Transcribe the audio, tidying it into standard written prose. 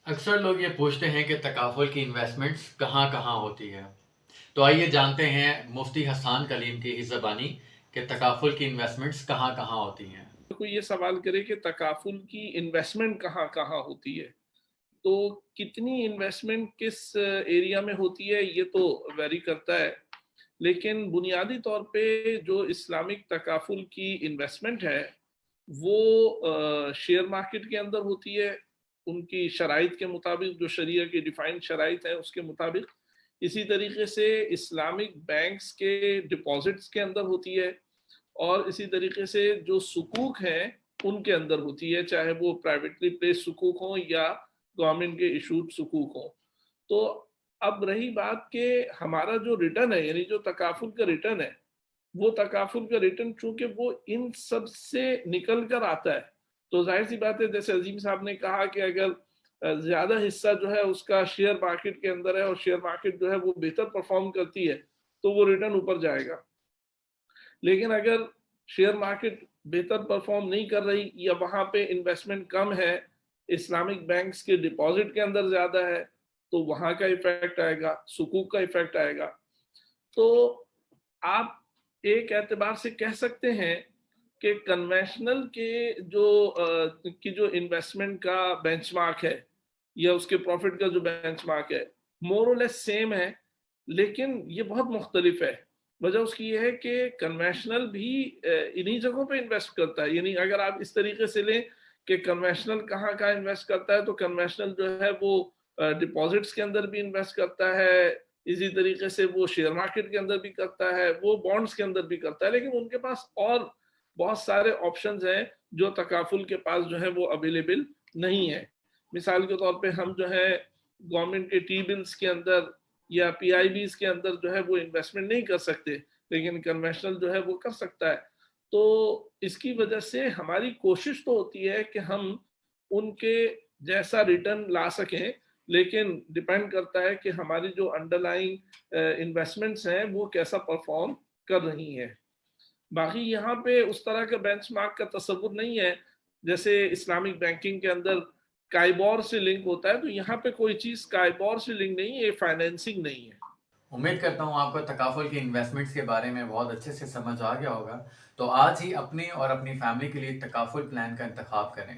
اکثر لوگ یہ پوچھتے ہیں کہ تکافل کی انویسٹمنٹس کہاں کہاں ہوتی ہے، تو آئیے جانتے ہیں مفتی حسان کلیم کی ہی زبانی کہ تکافل کی انویسٹمنٹس کہاں کہاں ہوتی ہیں۔ کوئی یہ سوال کرے کہ تکافل کی انویسٹمنٹ کہاں کہاں ہوتی ہے، تو کتنی انویسٹمنٹ کس ایریا میں ہوتی ہے یہ تو ویری کرتا ہے، لیکن بنیادی طور پہ جو اسلامک تکافل کی انویسٹمنٹ ہے وہ شیئر مارکیٹ کے اندر ہوتی ہے، ان کی شرائط کے مطابق، جو شریعہ کی ڈیفائنڈ شرائط ہیں اس کے مطابق۔ اسی طریقے سے اسلامک بینکس کے ڈپازٹس کے اندر ہوتی ہے، اور اسی طریقے سے جو سکوک ہیں ان کے اندر ہوتی ہے، چاہے وہ پرائیویٹلی پلیس سکوک ہوں یا گورنمنٹ کے ایشوڈ سکوک ہوں۔ تو اب رہی بات کہ ہمارا جو ریٹرن ہے، یعنی جو تکافل کا ریٹرن ہے، وہ تکافل کا ریٹرن چونکہ وہ ان سب سے نکل کر آتا ہے، تو ظاہر سی بات ہے جیسے عظیم صاحب نے کہا کہ اگر زیادہ حصہ جو ہے اس کا شیئر مارکیٹ کے اندر ہے اور شیئر مارکیٹ جو ہے وہ بہتر پرفارم کرتی ہے تو وہ ریٹرن اوپر جائے گا، لیکن اگر شیئر مارکیٹ بہتر پرفارم نہیں کر رہی یا وہاں پہ انویسٹمنٹ کم ہے، اسلامک بینکس کے ڈپازٹ کے اندر زیادہ ہے، تو وہاں کا ایفیکٹ آئے گا، سکوک کا ایفیکٹ آئے گا۔ تو آپ ایک اعتبار سے کہہ سکتے ہیں کہ کنونشنل جو انویسٹمنٹ کا بینچ مارک ہے یا اس کے پروفٹ کا جو بینچ مارک ہے مور اور لیس سیم ہے، لیکن یہ بہت مختلف ہے۔ وجہ اس کی یہ ہے کہ کنونشنل بھی انہی جگہوں پہ انویسٹ کرتا ہے، یعنی اگر آپ اس طریقے سے لیں کہ کنونشنل کہاں کہاں انویسٹ کرتا ہے، تو کنونشنل جو ہے وہ ڈپازٹس کے اندر بھی انویسٹ کرتا ہے، اسی طریقے سے وہ شیئر مارکیٹ کے اندر بھی کرتا ہے، وہ بانڈز کے اندر بھی کرتا ہے، لیکن ان کے پاس اور بہت سارے آپشنز ہیں جو تکافل کے پاس جو ہے وہ اویلیبل نہیں ہے۔ مثال کے طور پہ ہم جو ہے گورنمنٹ کے ٹی بلز کے اندر یا پی آئی بیز کے اندر جو ہے وہ انویسٹمنٹ نہیں کر سکتے، لیکن کنونشنل جو ہے وہ کر سکتا ہے۔ تو اس کی وجہ سے ہماری کوشش تو ہوتی ہے کہ ہم ان کے جیسا ریٹرن لا سکیں، لیکن ڈیپینڈ کرتا ہے کہ ہماری جو انڈر لائنگ انویسٹمنٹس ہیں وہ کیسا پرفارم کر رہی ہیں۔ باقی یہاں پہ اس طرح کا بینچ مارک کا تصور نہیں ہے جیسے اسلامک بینکنگ کے اندر کائبور سے لنک ہوتا ہے، تو یہاں پہ کوئی چیز کائبور سے لنک نہیں ہے، یہ فائنینسنگ نہیں ہے۔ امید کرتا ہوں آپ کو تکافل کی انویسٹمنٹس کے بارے میں بہت اچھے سے سمجھ آ گیا ہوگا، تو آج ہی اپنی اور اپنی فیملی کے لیے تکافل پلان کا انتخاب کریں۔